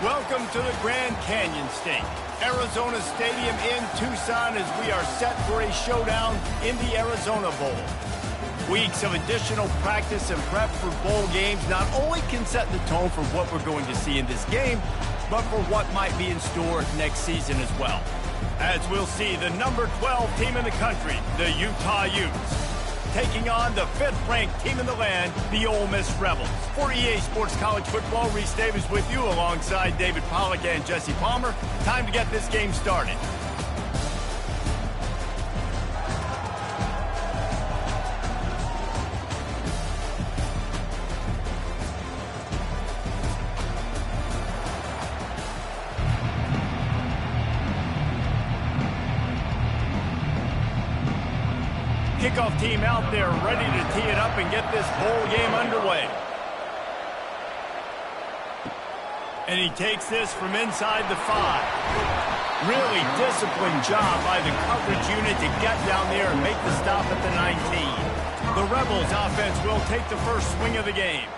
Welcome to the Grand Canyon State, Arizona Stadium in Tucson, as we are set for a showdown in the Arizona Bowl. Weeks of additional practice and prep for bowl games not only can set the tone for what we're going to see in this game, but for what might be in store next season as well. As we'll see the number 12 team in the country, the Utah Utes, taking on the 5th-ranked team in the land, the Ole Miss Rebels. For EA Sports College Football, Reese Davis with you alongside David Pollack and Jesse Palmer. Time to get this game started. Kickoff team out there ready to tee it up and get this bowl game underway. And he takes this from inside the 5. Really disciplined job by the coverage unit to get down there and make the stop at the 19. The Rebels offense will take the first swing of the game.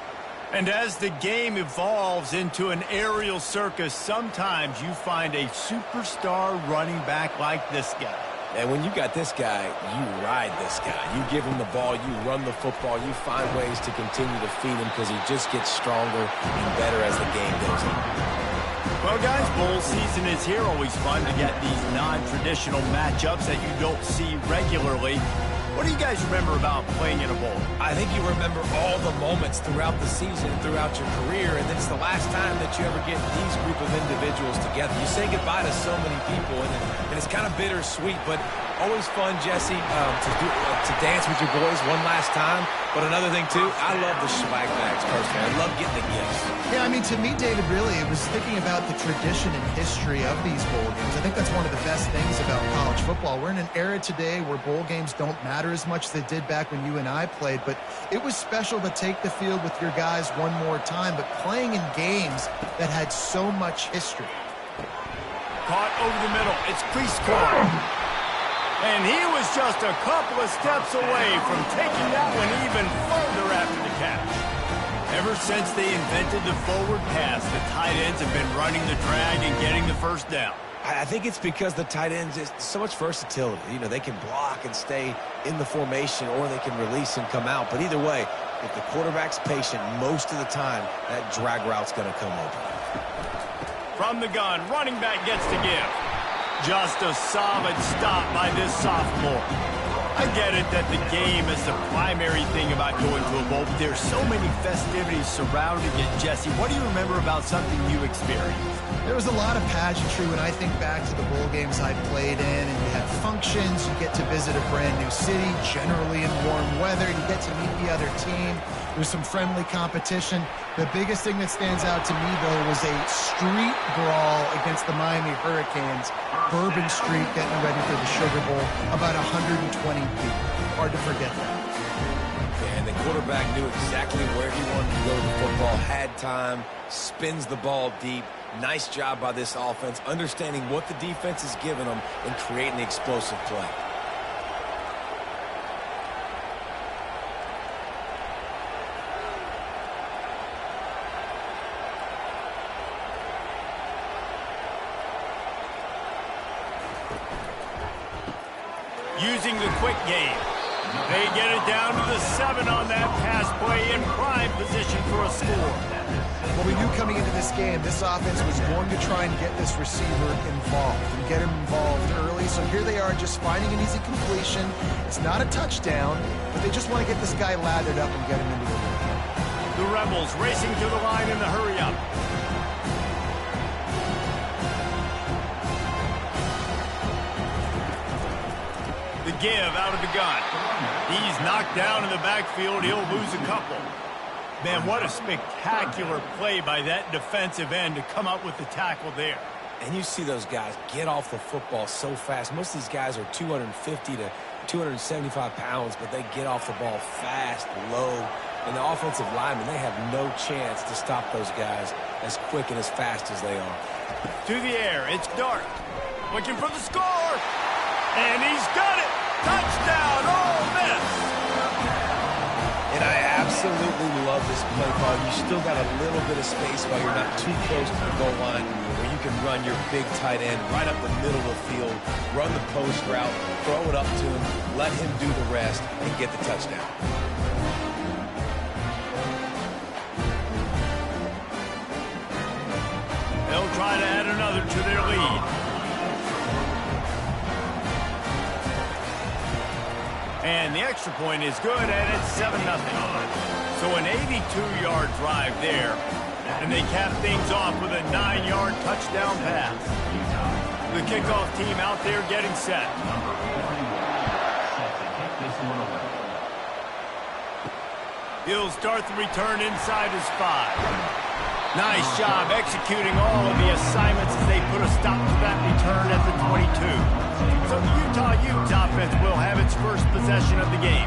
And as the game evolves into an aerial circus, sometimes you find a superstar running back like this guy. And when you got this guy, you ride this guy. You give him the ball, you run the football, you find ways to continue to feed him because he just gets stronger and better as the game goes on. Well, guys, bowl season is here. Always fun to get these non-traditional matchups that you don't see regularly. What do you guys remember about playing in a bowl? I think you remember all the moments throughout the season, throughout your career, and it's the last time that you ever get these group of individuals together. You say goodbye to so many people, and it's kind of bittersweet, but always fun, Jesse, to dance with your boys one last time. But another thing, too, I love the swag bags, personally. I love getting the gifts. Yeah, I mean, to me, David, really, it was thinking about the tradition and history of these bowl games. I think that's one of the best things about college football. We're in an era today where bowl games don't matter as much as they did back when you and I played, but it was special to take the field with your guys one more time, but playing in games that had so much history. Caught over the middle. It's crease corner. And he was just a couple of steps away from taking that one even further after the catch. Ever since they invented the forward pass, the tight ends have been running the drag and getting the first down. I think it's because the tight ends is so much versatility. You know, they can block and stay in the formation, or they can release and come out. But either way, if the quarterback's patient, most of the time, that drag route's going to come open. From the gun, running back gets to give. Just a solid stop by this sophomore. I get it that the game is the primary thing about going to a bowl, but there's so many festivities surrounding it. Jesse, what do you remember about something you experienced? There was a lot of pageantry when I think back to the bowl games I played in, and you had functions, you get to visit a brand new city, generally in warm weather, you get to meet the other team, there's some friendly competition. The biggest thing that stands out to me, though, was a street brawl against the Miami Hurricanes, Bourbon Street, getting ready for the Sugar Bowl, about 120 people. Hard to forget that. And the quarterback knew exactly where he wanted to go with the football, had time, spins the ball deep. Nice job by this offense, understanding what the defense is giving them and creating the explosive play. Using the quick game. They get it down to the 7 on that pass play, in prime position for a score. Well, we knew coming into this game, this offense was going to try and get this receiver involved and get him involved early. So here they are just finding an easy completion. It's not a touchdown, but they just want to get this guy lathered up and get him into the game. The Rebels racing to the line in the hurry-up. The give out of the gun. He's knocked down in the backfield. He'll lose a couple. Man, what a spectacular play by that defensive end to come up with the tackle there. And you see those guys get off the football so fast. Most of these guys are 250 to 275 pounds, but they get off the ball fast, low. And the offensive linemen, they have no chance to stop those guys as quick and as fast as they are. To the air, it's Dart. Looking for the score. And he's got it. Touchdown, Ole Miss. And I absolutely love this play call. You still got a little bit of space while you're not too close to the goal line, where you can run your big tight end right up the middle of the field, run the post route, throw it up to him, let him do the rest, and get the touchdown. They'll try to add another to their lead. And the extra point is good, and it's 7-0. So an 82-yard drive there, and they cap things off with a 9-yard touchdown pass. The kickoff team out there getting set. He'll start the return inside his 5. Nice job executing all of the assignments as they put a stop to that return at the 22. So the Utah Utes offense will have its first possession of the game.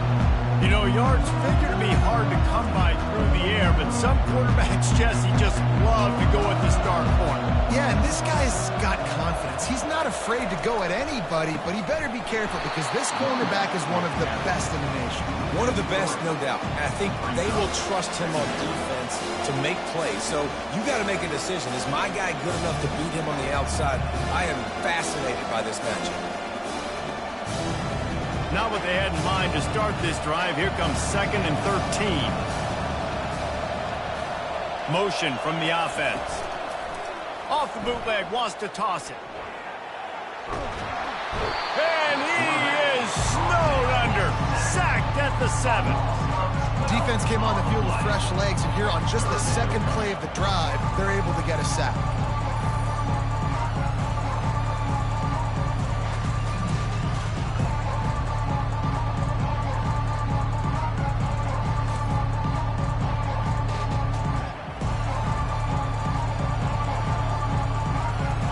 You know, yards figure to be hard to come by through the air, but some quarterbacks, Jesse, just love to go at the start point. Yeah, and this guy's got confidence. He's not afraid to go at anybody, but he better be careful because this cornerback is one of the best in the nation. One of the best, no doubt. And I think they will trust him on defense to make plays. So you got to make a decision. Is my guy good enough to beat him on the outside? I am fascinated by this matchup. Not what they had in mind to start this drive. Here comes 2nd and 13. Motion from the offense. Off the bootleg, wants to toss it. And he is snowed under. Sacked at the 7. Defense came on the field with fresh legs, and here on just the second play of the drive, they're able to get a sack.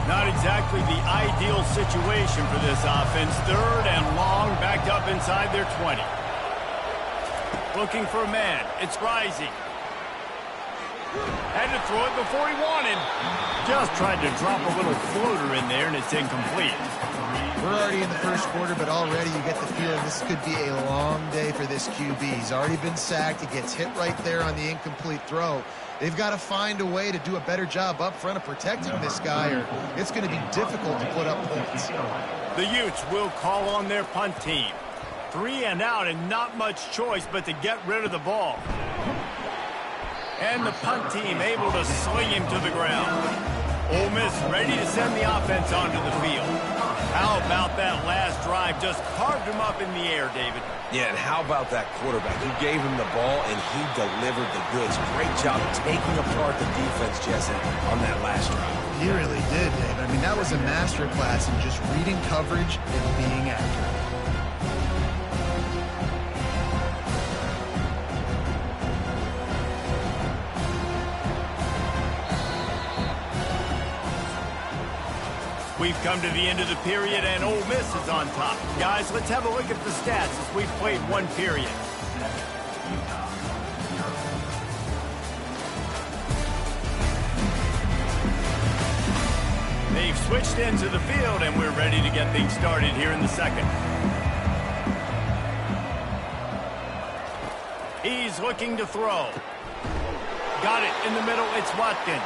Not exactly the ideal situation for this offense. 3rd and long, backed up inside their 20. Looking for a man. It's Rising. Had to throw it before he wanted. Just tried to drop a little floater in there, and it's incomplete. We're already in the first quarter, but already you get the feeling this could be a long day for this QB. He's already been sacked. He gets hit right there on the incomplete throw. They've got to find a way to do a better job up front of protecting this guy, or it's going to be difficult to put up points. The Utes will call on their punt team. 3 and out, and not much choice but to get rid of the ball. And the punt team able to sling him to the ground. Ole Miss ready to send the offense onto the field. How about that last drive? Just carved him up in the air, David. Yeah, and how about that quarterback? You gave him the ball, and he delivered the goods. Great job taking apart the defense, Jesse, on that last drive. He really did, David. I mean, that was a masterclass in just reading coverage and being accurate. We've come to the end of the period, and Ole Miss is on top. Guys, let's have a look at the stats as we've played one period. They've switched into the field, and we're ready to get things started here in the second. He's looking to throw. Got it in the middle. It's Watkins.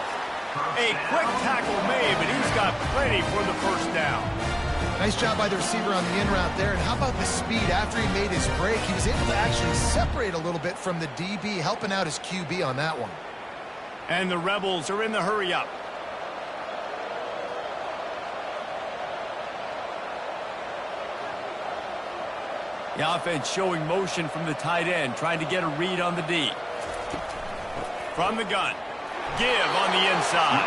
A quick tackle made, but he's got plenty for the first down. Nice job by the receiver on the in route there. And how about the speed after he made his break? He was able to actually separate a little bit from the DB, helping out his QB on that one. And the Rebels are in the hurry-up. The offense showing motion from the tight end, trying to get a read on the D. From the gun. Give on the inside.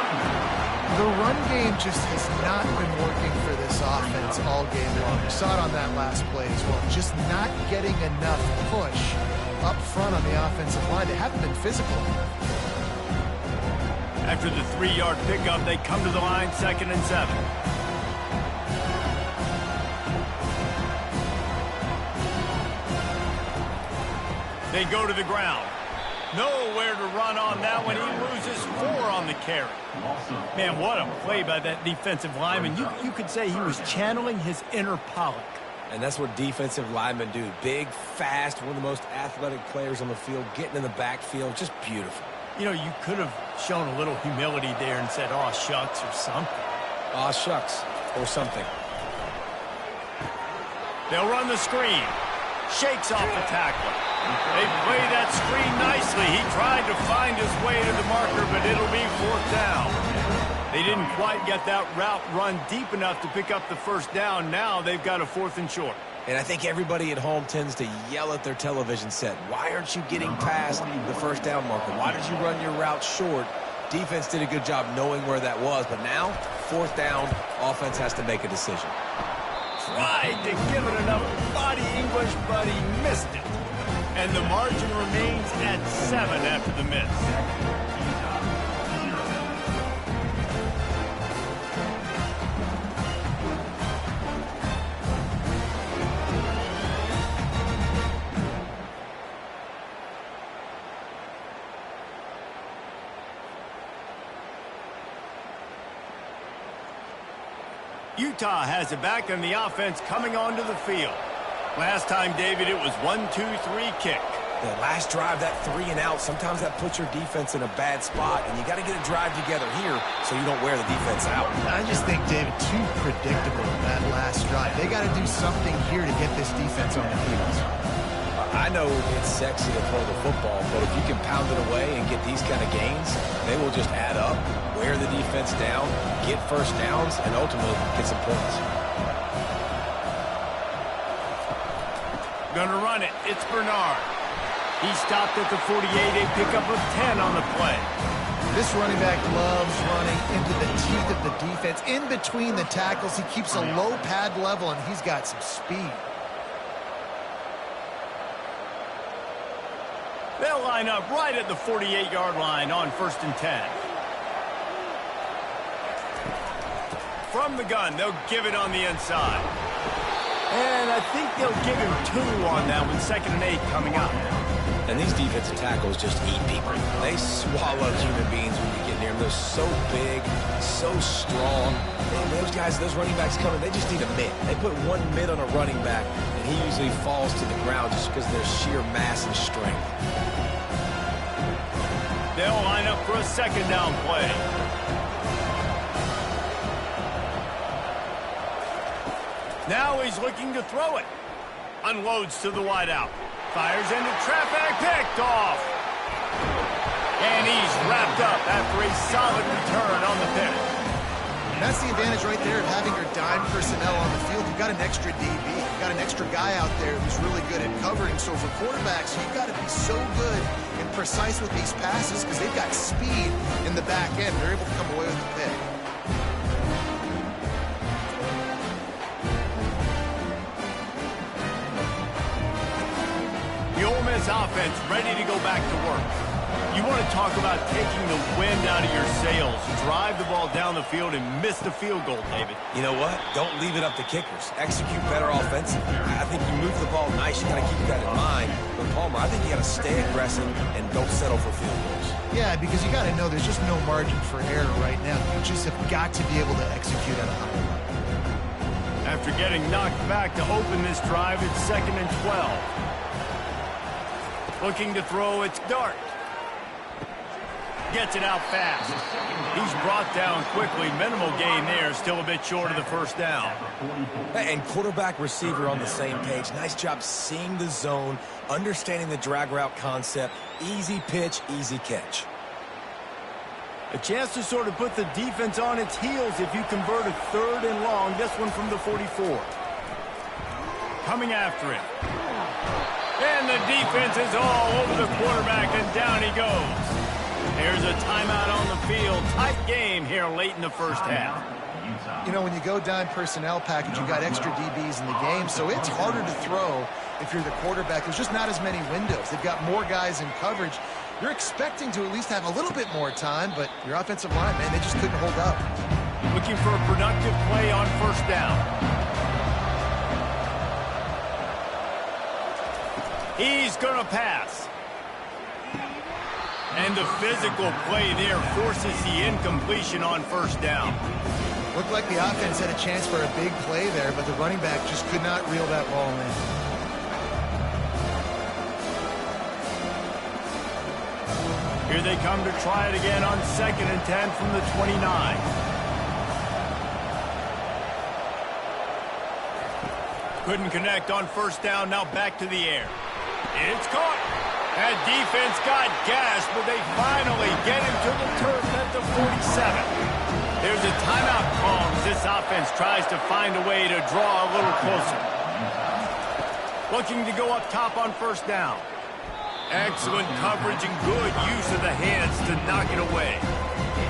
The run game just has not been working for this offense all game long. We saw it on that last play as well. Just not getting enough push up front on the offensive line. They haven't been physical enough. After the 3-yard pickup, they come to the line, 2nd and 7. They go to the ground. Nowhere to run on that one. He loses 4 on the carry. Man, what a play by that defensive lineman. You could say he was channeling his inner Pollock. And that's what defensive linemen do. Big, fast, one of the most athletic players on the field, getting in the backfield, just beautiful. You know, you could have shown a little humility there and said, "Aw, shucks," or something. Aw, shucks, or something. They'll run the screen. Shakes off the tackle. They play that screen nicely. He tried to find his way to the marker, but it'll be 4th down. They didn't quite get that route run deep enough to pick up the first down. Now they've got a 4th and short. And I think everybody at home tends to yell at their television set. Why aren't you getting past the first down marker? Why did you run your route short? Defense did a good job knowing where that was, but now, 4th down, offense has to make a decision. Tried to give it enough body English, but he missed it. And the margin remains at 7 after the miss. Utah has it back, and the offense coming onto the field. Last time, David, it was 1-2-3 kick. The last drive, that 3 and out, sometimes that puts your defense in a bad spot, and you got to get a drive together here so you don't wear the defense out. I just think, David, too predictable that last drive. They got to do something here to get this defense on the heels. I know it's sexy to throw the football, but if you can pound it away and get these kind of gains, they will just add up, wear the defense down, get first downs, and ultimately get some points. Gonna run it. It's Bernard. He stopped at the 48, a pickup of 10 on the play. This running back loves running into the teeth of the defense. In between the tackles, he keeps a low pad level, and he's got some speed. They'll line up right at the 48-yard line on 1st and 10. From the gun, they'll give it on the inside. And I think they'll give him 2 on that one, 2nd and 8 coming up. And these defensive tackles just eat people. They swallow human beings when you get near them. They're so big, so strong. Man, those guys, those running backs coming, they just need a mid. They put 1 mid on a running back, and he usually falls to the ground just because of their sheer mass and strength. They'll line up for a 2nd down play. Now he's looking to throw it. Unloads to the wideout. Fires into traffic, picked off. And he's wrapped up after a solid return on the pick. And that's the advantage right there of having your dime personnel on the field. You've got an extra DB. You've got an extra guy out there who's really good at covering. So for quarterbacks, you've got to be so good and precise with these passes because they've got speed in the back end. They're able to come away with the pick. The Ole Miss offense ready to go back to work. You want to talk about taking the wind out of your sails. Drive the ball down the field and miss the field goal, David. You know what? Don't leave it up to kickers. Execute better offensively. I think you move the ball nice. You got to keep that in mind. But Palmer, I think you got to stay aggressive and don't settle for field goals. Yeah, because you got to know there's just no margin for error right now. You just have got to be able to execute at a high level. After getting knocked back to open this drive, it's 2nd and 12. Looking to throw, it's Dart. Gets it out fast. He's brought down quickly. Minimal gain there. Still a bit short of the 1st down. And quarterback receiver on the same page. Nice job seeing the zone, understanding the drag route concept. Easy pitch, easy catch. A chance to sort of put the defense on its heels if you convert a 3rd and long. This one from the 44. Coming after it. And the defense is all over the quarterback, and down he goes. There's a timeout on the field. Tight game here late in the 1st half. You know, when you go dime personnel package, you got extra DBs in the game, so it's harder to throw if you're the quarterback. There's just not as many windows. They've got more guys in coverage. You're expecting to at least have a little bit more time, but your offensive line, man, they just couldn't hold up. Looking for a productive play on 1st down. He's going to pass. And the physical play there forces the incompletion on 1st down. Looked like the offense had a chance for a big play there, but the running back just could not reel that ball in. Here they come to try it again on 2nd and 10 from the 29. Couldn't connect on 1st down, now back to the air. It's caught. That defense got gas, but they finally get him to the turf at the 47. There's a timeout call as this offense tries to find a way to draw a little closer. Looking to go up top on 1st down. Excellent coverage and good use of the hands to knock it away.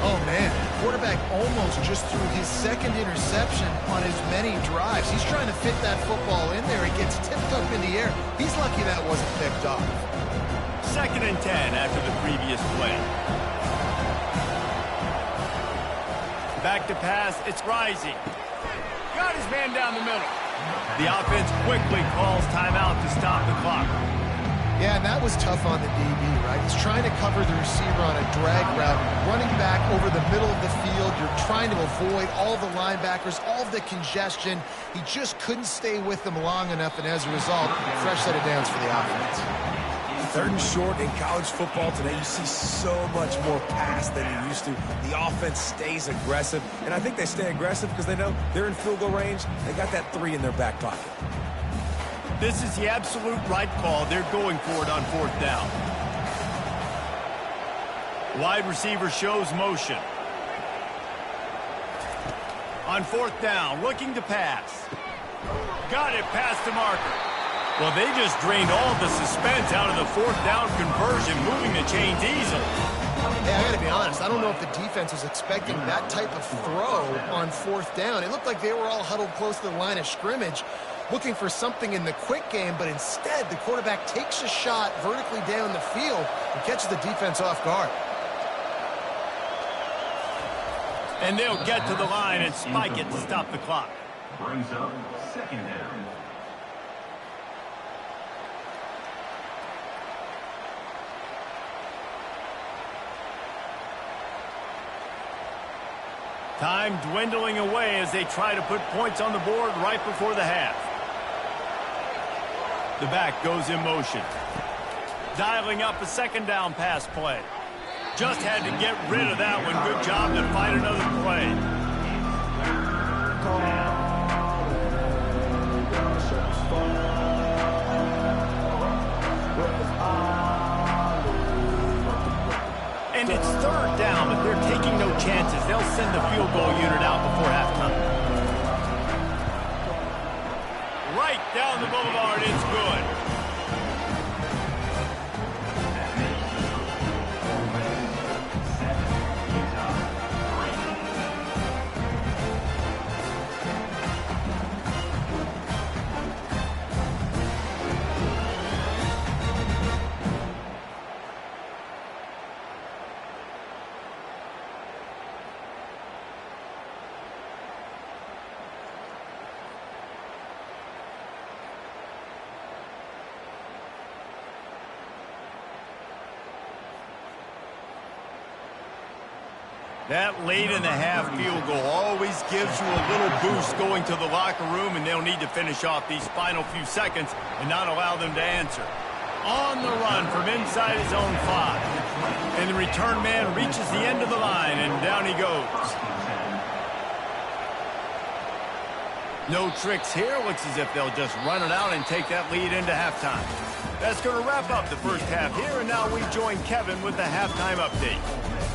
Oh, man. Quarterback almost just threw his 2nd interception on as many drives. He's trying to fit that football in there. It gets tipped up in the air. He's lucky that wasn't picked off. 2nd and 10 after the previous play. Back to pass. It's Rising. Got his man down the middle. The offense quickly calls timeout to stop the clock. Yeah, and that was tough on the DB, right? He's trying to cover the receiver on a drag route, running back over the middle of the field. You're trying to avoid all the linebackers, all of the congestion. He just couldn't stay with them long enough, and as a result, fresh set of downs for the offense. Third and short in college football today, you see so much more pass than you used to. The offense stays aggressive, and I think they stay aggressive because they know they're in field goal range. They got that 3 in their back pocket. This is the absolute right call. They're going for it on 4th down. Wide receiver shows motion. On 4th down, looking to pass. Got it past the marker. Well, they just drained all the suspense out of the 4th down conversion, moving the chains easily. Hey, I got to be honest. I don't know if the defense was expecting that type of throw on 4th down. It looked like they were all huddled close to the line of scrimmage, looking for something in the quick game, but instead the quarterback takes a shot vertically down the field and catches the defense off guard. And they'll get to the line and spike it to stop the clock. Brings up 2nd down. Time dwindling away as they try to put points on the board right before the half. The back goes in motion. Dialing up a 2nd down pass play. Just had to get rid of that one. Good job to find another play. And it's 3rd down, but they're taking no chances. They'll send the field goal unit out before halftime. Right down the boulevard, it's good. That late in the half field goal always gives you a little boost going to the locker room, and they'll need to finish off these final few seconds and not allow them to answer. On the run from inside his own 5. And the return man reaches the end of the line, and down he goes. No tricks here. Looks as if they'll just run it out and take that lead into halftime. That's going to wrap up the first half here, and now we join Kevin with the halftime update.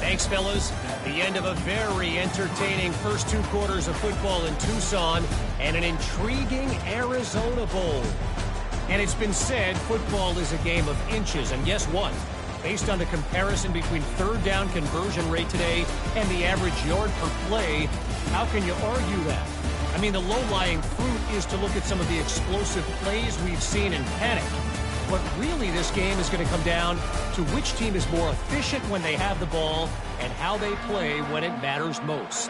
Thanks, fellas. The end of a very entertaining first 2 quarters of football in Tucson and an intriguing Arizona Bowl. And it's been said football is a game of inches. And guess what? Based on the comparison between 3rd down conversion rate today and the average yard per play, how can you argue that? I mean, the low-lying fruit is to look at some of the explosive plays we've seen in panic. But really, this game is going to come down to which team is more efficient when they have the ball and how they play when it matters most.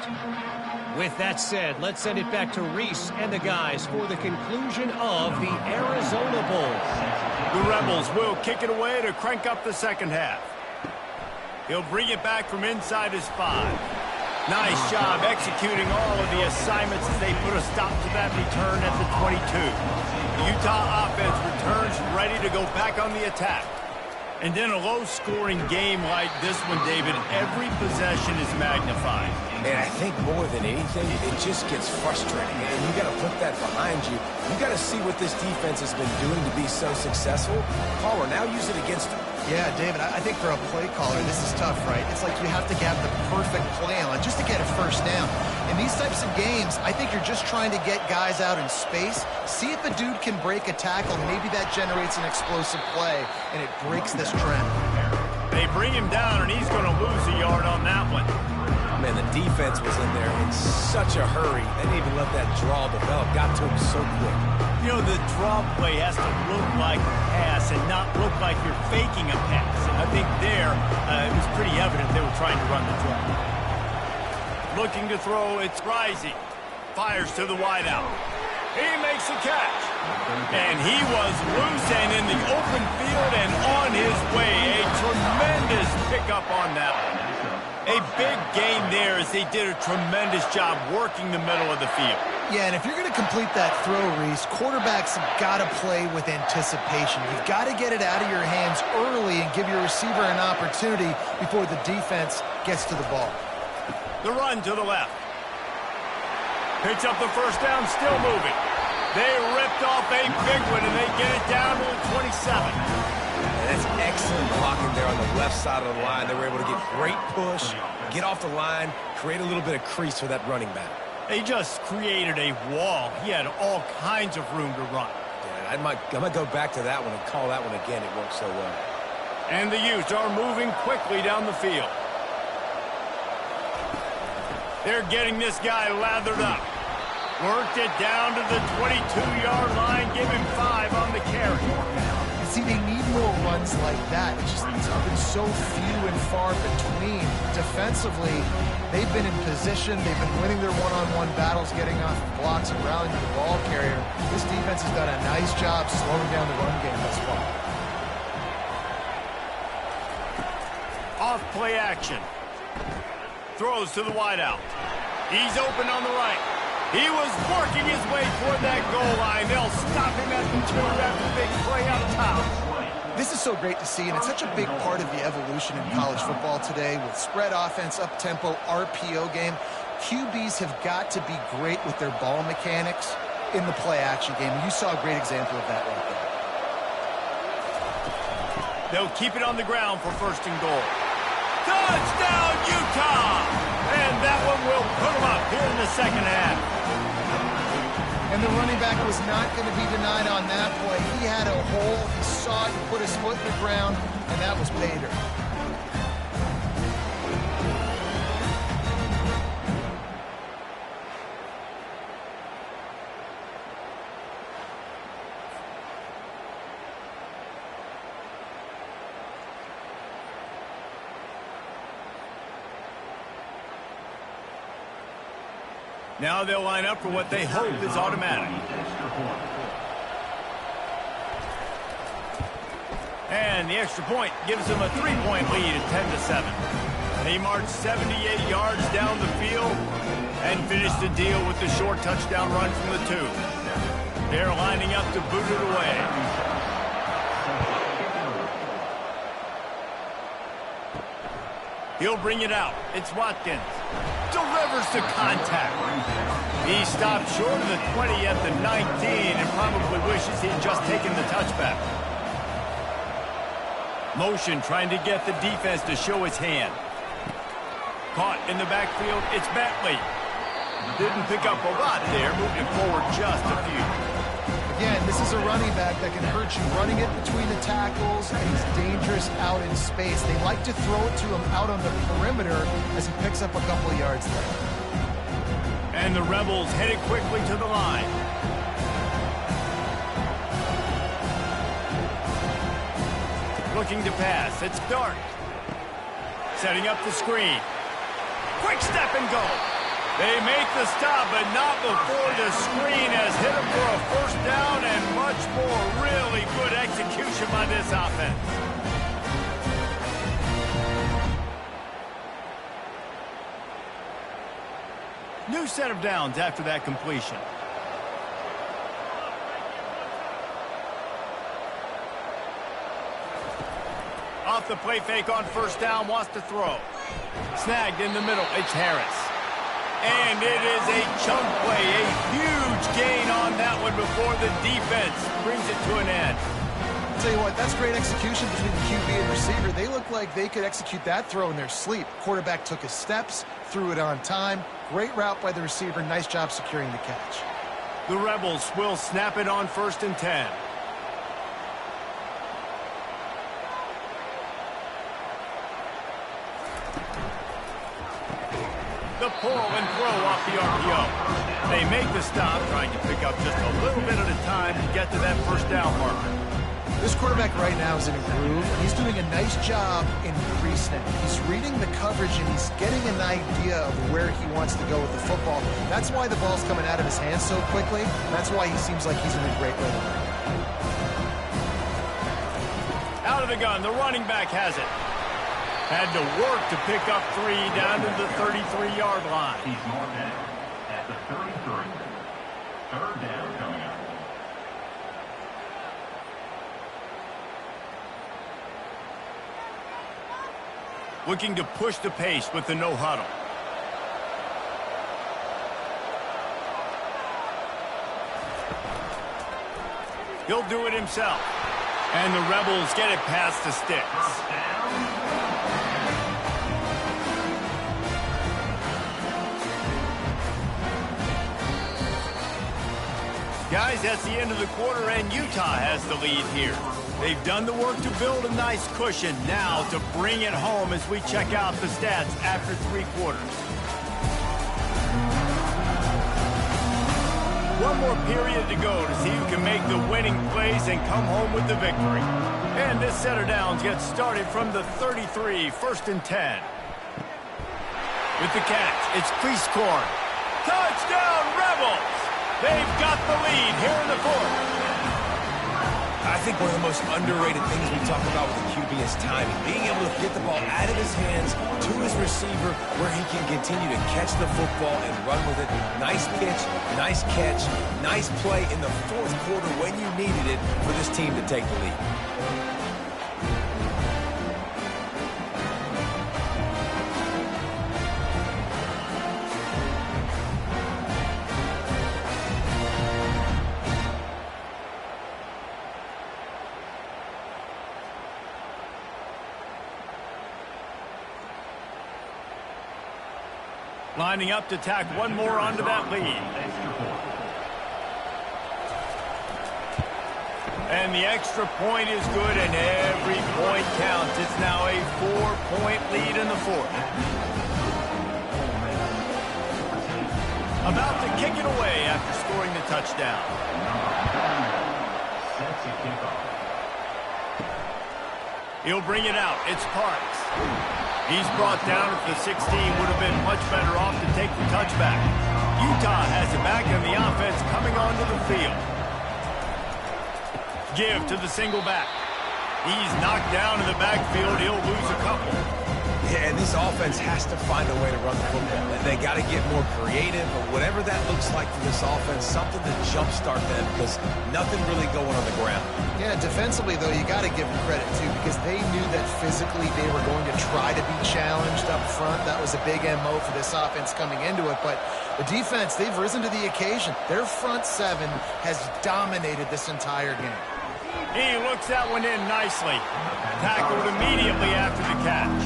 With that said, let's send it back to Reese and the guys for the conclusion of the Arizona Bowl. The Rebels will kick it away to crank up the second half. He'll bring it back from inside his 5. Nice job executing all of the assignments as they put a stop to that return at the 22. The Utah offense returns ready to go back on the attack. And in a low-scoring game like this one, David, every possession is magnified. And I think more than anything, it just gets frustrating. And you got to put that behind you. You got to see what this defense has been doing to be so successful. Caller, now use it against them. Yeah, David, I think for a play caller, this is tough, right? It's like you have to have the perfect plan on just to get a first down. In these types of games, I think you're just trying to get guys out in space, see if a dude can break a tackle. Maybe that generates an explosive play, and it breaks this trend. They bring him down, and he's going to lose a yard on that one. Man, the defense was in there in such a hurry. They didn't even let that draw develop. Got to him so quick. You know, the draw play has to look like a pass and not look like you're faking a pass. And I think there, it was pretty evident they were trying to run the draw. Looking to throw, it's Rising. Fires to the wideout. He makes a catch. And he was loose and in the open field and on his way. A tremendous pickup on that one. A big gain there as they did a tremendous job working the middle of the field. Yeah, and if you're going to complete that throw, Reese, quarterbacks have got to play with anticipation. You've got to get it out of your hands early and give your receiver an opportunity before the defense gets to the ball. The run to the left. Picks up the first down, still moving. They ripped off a big one, and they get it down to the 27. That's excellent blocking there on the left side of the line. They were able to get great push, get off the line, create a little bit of crease for that running back. They just created a wall. He had all kinds of room to run. Yeah, I might go back to that one and call that one again. It worked so well. And the Utes are moving quickly down the field. They're getting this guy lathered up. Worked it down to the 22-yard line. Give him 5 on the carry. See, they need more runs like that. It's just been so few and far between. Defensively, they've been in position. They've been winning their one-on-one battles, getting off of blocks and rallying to the ball carrier. This defense has done a nice job slowing down the run game thus far. Off play action. Throws to the wideout. He's open on the right. He was working his way toward that goal line. They'll stop him at the 2 after the big play up top. This is so great to see, and it's such a big part of the evolution in college football today with spread offense, up-tempo, RPO game. QBs have got to be great with their ball mechanics in the play-action game. You saw a great example of that right there. They'll keep it on the ground for 1st and goal. Touchdown, Utah! And that one will put them up here in the second half. And the running back was not going to be denied on that play. He had a hole, he saw it, he put his foot in the ground, and that was pay dirt. Now they'll line up for what they hope is automatic. And the extra point gives them a 3-point lead at 10-7. They march 78 yards down the field and finish the deal with the short touchdown run from the 2. They're lining up to boot it away. He'll bring it out. It's Watkins. Delivers to contact. He stopped short of the 20 at the 19 and probably wishes he had just taken the touchback. Motion trying to get the defense to show his hand. Caught in the backfield. It's Bentley. Didn't pick up a lot there. Moved it forward just a few. Again, this is a running back that can hurt you running it between the tackles, and he's dangerous out in space. They like to throw it to him out on the perimeter as he picks up a couple of yards there. And the Rebels headed quickly to the line. Looking to pass. It's Dart. Setting up the screen. Quick step and go. They make the stop, but not before the screen has hit them for a 1st down and much more. Really good execution by this offense. New set of downs after that completion. Off the play fake on 1st down, wants to throw. Snagged in the middle, it's Harris. And it is a chunk play, a huge gain on that one before the defense brings it to an end. I'll tell you what, that's great execution between the QB and receiver. They look like they could execute that throw in their sleep. Quarterback took his steps, threw it on time. Great route by the receiver. Nice job securing the catch. The Rebels will snap it on 1st and 10. The pull and throw off the RPO. They make the stop, trying to pick up just a little bit at a time to get to that 1st down marker. This quarterback right now is in a groove. He's doing a nice job in pre-snap. He's reading the coverage, and he's getting an idea of where he wants to go with the football. That's why the ball's coming out of his hands so quickly. That's why he seems like he's in a great rhythm. Out of the gun, the running back has it. Had to work to pick up 3 down to the 33-yard line. He's marked down at the 33. Third down coming up. Looking to push the pace with the no huddle. He'll do it himself. And the Rebels get it past the sticks. First down. Guys, that's the end of the quarter, and Utah has the lead here. They've done the work to build a nice cushion. Now to bring it home as we check out the stats after 3 quarters. One more period to go to see who can make the winning plays and come home with the victory. And this set of downs gets started from the 33, 1st and 10. With the catch, it's Cleese-Corn. Touchdown, Rebels! They've got the lead here in the 4th. I think one of the most underrated things we talk about with the QB is timing. Being able to get the ball out of his hands to his receiver where he can continue to catch the football and run with it. Nice pitch, nice catch, nice play in the 4th quarter when you needed it for this team to take the lead. Lining up to tack one more onto that lead. And the extra point is good, and every point counts. It's now a 4-point lead in the 4th. About to kick it away after scoring the touchdown. Sets a kickoff. He'll bring it out. It's Parks. He's brought down at the 16. Would have been much better off to take the touchback. Utah has it back, and the offense coming onto the field. Give to the single back. He's knocked down in the backfield. He'll lose a couple. Yeah, and this offense has to find a way to run the football. They got to get more creative, or whatever that looks like for this offense, something to jumpstart them, because nothing really going on the ground. Yeah, defensively, though, you got to give them credit, too, because they knew that physically they were going to try to be challenged up front. That was a big MO for this offense coming into it. But the defense, they've risen to the occasion. Their front 7 has dominated this entire game. He looks that one in nicely. Tackled immediately after the catch.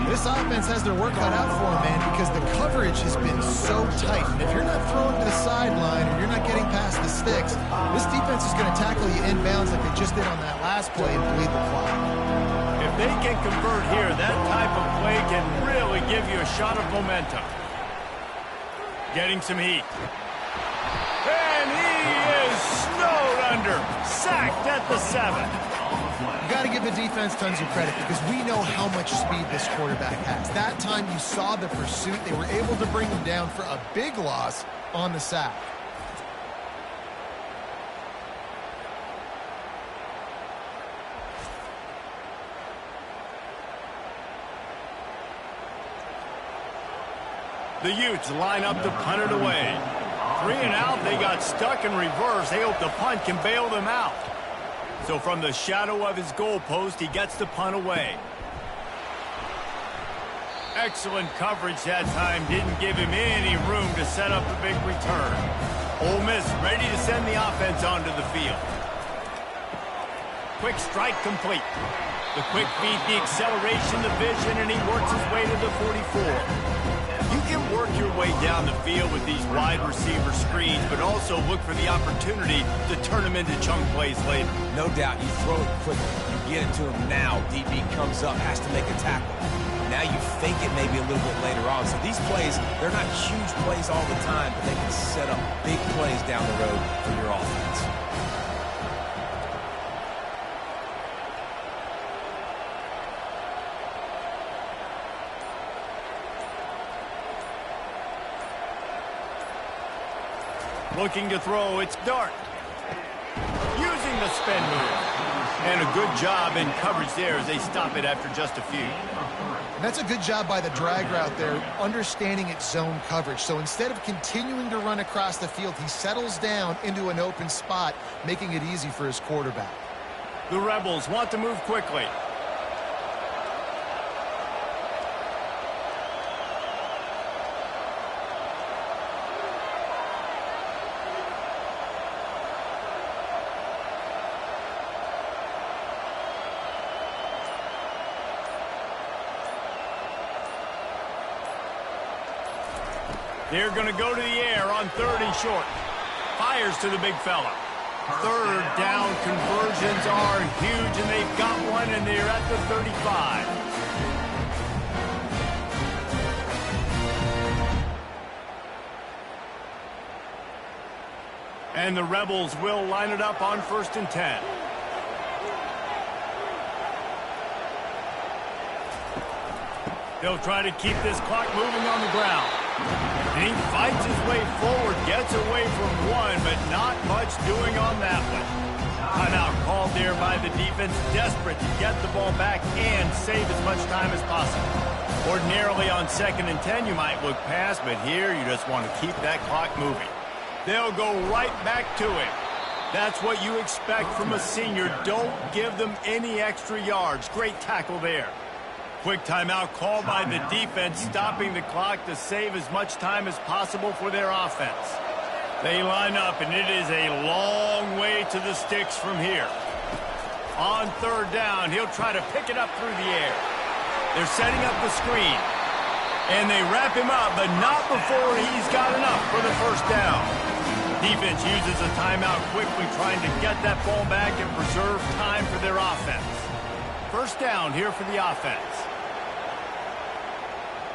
This offense has their work cut out for them, man, because the coverage has been so tight. And if you're not throwing to the sideline or you're not getting past the sticks, this defense is going to tackle you inbounds like they just did on that last play and bleed the clock. If they can convert here, that type of play can really give you a shot of momentum. Getting some heat. And he is snowed under. Sacked at the 7. You got to give the defense tons of credit because we know how much speed this quarterback has. That time you saw the pursuit. They were able to bring him down for a big loss on the sack. The Utes line up to punt it away. 3 and out, they got stuck in reverse. They hope the punt can bail them out. So from the shadow of his goalpost, he gets the punt away. Excellent coverage that time. Didn't give him any room to set up a big return. Ole Miss ready to send the offense onto the field. Quick strike complete. The quick feed, the acceleration, the vision, and he works his way to the 44. You can work your way down the field with these wide receiver screens, but also look for the opportunity to turn them into chunk plays later. No doubt, you throw it quickly. You get it to him now. DB comes up, has to make a tackle. Now you fake it maybe a little bit later on. So these plays, they're not huge plays all the time, but they can set up big plays down the road for your offense. Looking to throw, it's Dart. Using the spin move. And a good job in coverage there as they stop it after just a few. And that's a good job by the drag route there, understanding its zone coverage. So instead of continuing to run across the field, he settles down into an open spot, making it easy for his quarterback. The Rebels want to move quickly. They're going to go to the air on 3rd and short. Fires to the big fella. 3rd down conversions are huge, and they've got one, and they're at the 35. And the Rebels will line it up on 1st and 10. They'll try to keep this clock moving on the ground. And he fights his way forward, gets away from one, but not much doing on that one. Timeout called there by the defense, desperate to get the ball back and save as much time as possible. Ordinarily on 2nd and 10, you might look past, but here you just want to keep that clock moving. They'll go right back to him. That's what you expect from a senior. Don't give them any extra yards. Great tackle there. Quick timeout called by the defense, stopping the clock to save as much time as possible for their offense. They line up, and it is a long way to the sticks from here. On 3rd down, he'll try to pick it up through the air. They're setting up the screen. And they wrap him up, but not before he's got enough for the 1st down. Defense uses a timeout quickly, trying to get that ball back and preserve time for their offense. 1st down here for the offense.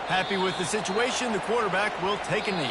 Happy with the situation, the quarterback will take a knee.